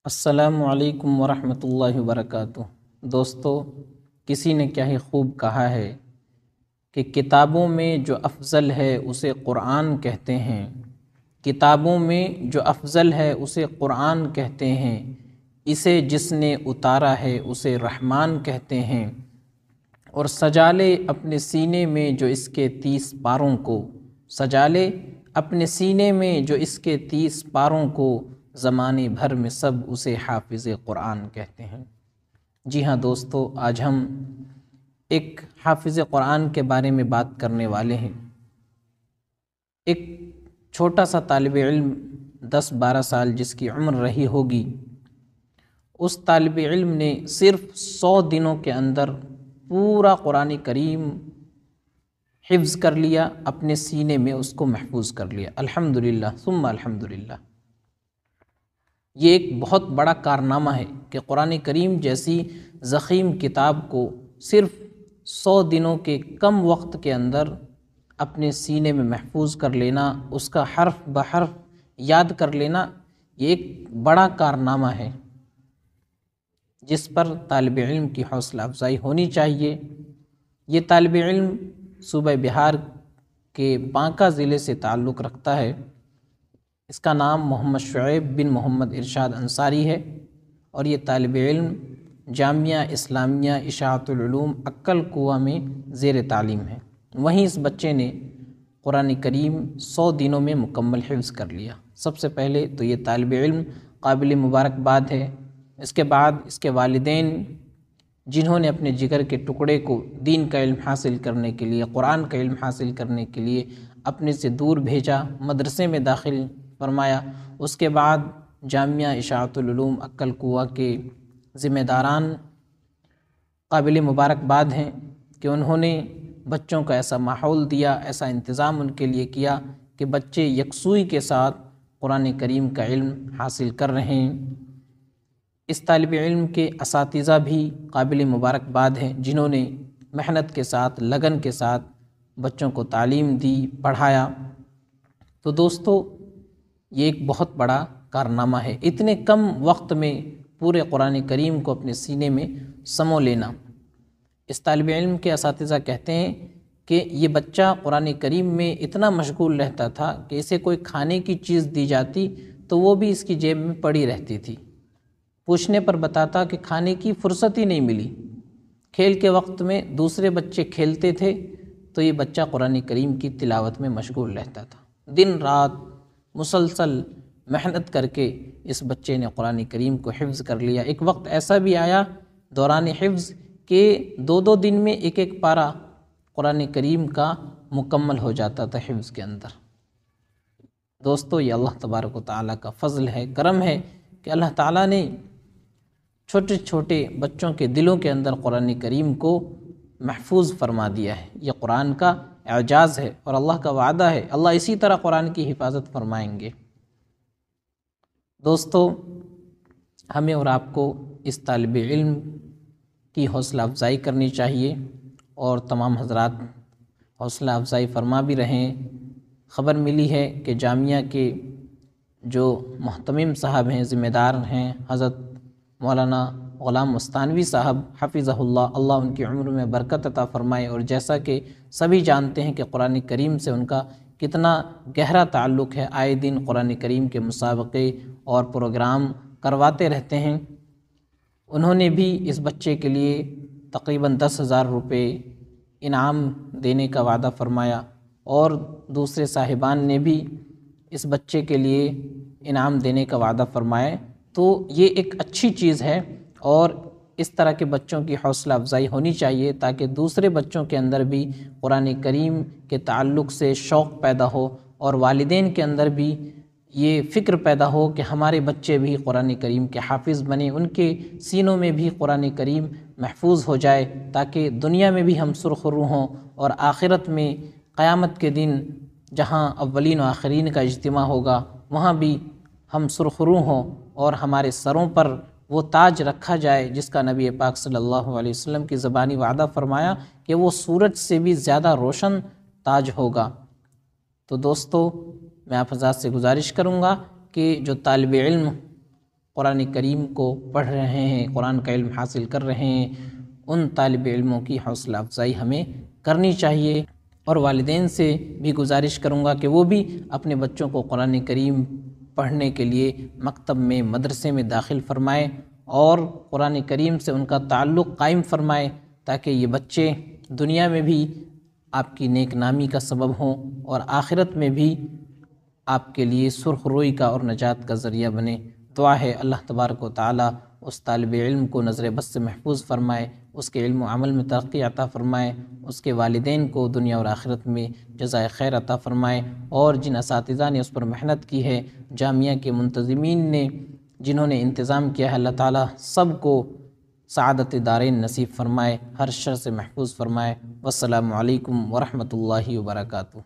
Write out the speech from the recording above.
السلام علیکم ورحمۃ اللہ وبرکاتہ۔ دوستو، کسی نے کیا ہی خوب کہا ہے کہ کتابوں میں جو افضل ہے اسے قرآن کہتے ہیں، کتابوں میں جو افضل ہے اسے قرآن کہتے ہیں، اسے جس نے اتارا ہے اسے رحمان کہتے ہیں، اور سجا لے اپنے سینے میں جو اس کے 30 پاروں کو، سجا لے اپنے سینے میں جو اس کے 30 پاروں کو، زمانے بھر میں سب اسے حافظ قرآن کہتے ہیں۔ جی ہاں دوستو، آج ہم ایک حافظ قرآن کے بارے میں بات کرنے والے ہیں۔ ایک چھوٹا سا طالب علم 10-12 سال جس کی عمر رہی ہوگی، اس طالب علم نے صرف 100 دنوں کے اندر پورا قرآن کریم حفظ کر لیا، اپنے سینے میں اس کو محفوظ کر لیا۔ الحمدللہ ثم الحمدللہ۔ یہ ایک بہت بڑا کارنامہ ہے کہ قرآن کریم جیسی ضخیم کتاب کو صرف 100 دنوں کے کم وقت کے اندر اپنے سینے میں محفوظ کر لینا، اس کا حرف بحرف یاد کر لینا، یہ ایک بڑا کارنامہ ہے جس پر طالب علم کی حوصلہ افزائی ہونی چاہیے۔ یہ طالب علم صوبہ بہار کے بانکا ضلع سے تعلق رکھتا ہے۔ اس کا نام محمد شعیب بن محمد ارشاد انصاری ہے، اور یہ طالب علم جامعہ اسلامیہ اشاعت العلوم عکل کنواں میں زیر تعلیم ہے۔ وہیں اس بچے نے قرآن کریم 100 دنوں میں مکمل حفظ کر لیا۔ سب سے پہلے تو یہ طالب علم قابل مبارکباد ہے۔ اس کے بعد اس کے والدین، جنہوں نے اپنے جگر کے ٹکڑے کو دین کا علم حاصل کرنے کے لیے، قرآن کا علم حاصل کرنے کے لیے اپنے سے دور بھیجا، مدرسے میں داخل فرمایا۔ اس کے بعد جامعہ اشاعت العلوم عکل کنواں کے ذمہ داران قابل مبارکباد ہیں کہ انہوں نے بچوں کا ایسا ماحول دیا، ایسا انتظام ان کے لیے کیا کہ بچے یکسوئی کے ساتھ قرآن کریم کا علم حاصل کر رہے ہیں۔ اس طالب علم کے اساتذہ بھی قابل مبارکباد ہیں، جنہوں نے محنت کے ساتھ، لگن کے ساتھ بچوں کو تعلیم دی، پڑھایا۔ تو دوستو، یہ ایک بہت بڑا کارنامہ ہے، اتنے کم وقت میں پورے قرآن کریم کو اپنے سینے میں سمو لینا۔ اس طالب علم کے اساتذہ کہتے ہیں کہ یہ بچہ قرآن کریم میں اتنا مشغول رہتا تھا کہ اسے کوئی کھانے کی چیز دی جاتی تو وہ بھی اس کی جیب میں پڑی رہتی تھی۔ پوچھنے پر بتاتا کہ کھانے کی فرصت ہی نہیں ملی، کھیل کے وقت میں دوسرے بچے کھیلتے تھے تو یہ بچہ قرآن کریم کی تلاوت میں مشغول رہتا تھا۔ دن رات مسلسل محنت کر کے اس بچے نے قرآن کریم کو حفظ کر لیا۔ ایک وقت ایسا بھی آیا دوران حفظ کہ 2 دن میں ایک پارہ قرآن کریم کا مکمل ہو جاتا تھا حفظ کے اندر۔ دوستو، یہ اللہ تبارک و تعالیٰ کا فضل ہے، کرم ہے کہ اللہ تعالیٰ نے چھوٹے چھوٹے بچوں کے دلوں کے اندر قرآن کریم کو محفوظ فرما دیا ہے۔ یہ قرآن کا اعجاز ہے اور اللہ کا وعدہ ہے، اللہ اسی طرح قرآن کی حفاظت فرمائیں گے۔ دوستو، ہمیں اور آپ کو اس طالب علم کی حوصلہ افزائی کرنی چاہیے، اور تمام حضرات حوصلہ افزائی فرما بھی رہیں۔ خبر ملی ہے کہ جامعہ کے جو محتمم صاحب ہیں، ذمہ دار ہیں، حضرت مولانا غلام مستانوی صاحب حفظہ اللہ، اللہ ان کی عمر میں برکت عطا فرمائے، اور جیسا کہ سبھی جانتے ہیں کہ قرآن کریم سے ان کا کتنا گہرا تعلق ہے، آئے دن قرآن کریم کے مسابقے اور پروگرام کرواتے رہتے ہیں۔ انہوں نے بھی اس بچے کے لیے تقریباً 10,000 روپے انعام دینے کا وعدہ فرمایا، اور دوسرے صاحبان نے بھی اس بچے کے لیے انعام دینے کا وعدہ فرمایا۔ تو یہ ایک اچھی چیز ہے، اور اس طرح کے بچوں کی حوصلہ افزائی ہونی چاہیے تاکہ دوسرے بچوں کے اندر بھی قرآن کریم کے تعلق سے شوق پیدا ہو، اور والدین کے اندر بھی یہ فکر پیدا ہو کہ ہمارے بچے بھی قرآن کریم کے حافظ بنیں، ان کے سینوں میں بھی قرآن کریم محفوظ ہو جائے، تاکہ دنیا میں بھی ہم سرخرو ہوں، اور آخرت میں قیامت کے دن جہاں اولین و آخرین کا اجتماع ہوگا وہاں بھی ہم سرخرو ہوں، اور ہمارے سروں پر وہ تاج رکھا جائے جس کا نبی پاک صلی اللہ علیہ وسلم کی زبانی وعدہ فرمایا کہ وہ سورج سے بھی زیادہ روشن تاج ہوگا۔ تو دوستو، میں آپ حضرات سے گزارش کروں گا کہ جو طالب علم قرآن کریم کو پڑھ رہے ہیں، قرآن کا علم حاصل کر رہے ہیں، ان طالب علموں کی حوصلہ افزائی ہمیں کرنی چاہیے۔ اور والدین سے بھی گزارش کروں گا کہ وہ بھی اپنے بچوں کو قرآن کریم پڑھنے کے لیے مکتب میں، مدرسے میں داخل فرمائیں اور قرآن کریم سے ان کا تعلق قائم فرمائیں، تاکہ یہ بچے دنیا میں بھی آپ کی نیک نامی کا سبب ہوں اور آخرت میں بھی آپ کے لیے سرخ روئی کا اور نجات کا ذریعہ بنے۔ دعا ہے اللہ تبارک و تعالی اس طالب علم کو نظر بد سے محفوظ فرمائے، اس کے علم و عمل میں ترقی عطا فرمائے، اس کے والدین کو دنیا اور آخرت میں جزائے خیر عطا فرمائے، اور جن اساتذہ نے اس پر محنت کی ہے، جامعہ کے منتظمین نے جنہوں نے انتظام کیا ہے، اللہ تعالیٰ سب کو سعادت دارین نصیب فرمائے، ہر شر سے محفوظ فرمائے۔ والسلام علیکم ورحمۃ اللہ وبرکاتہ۔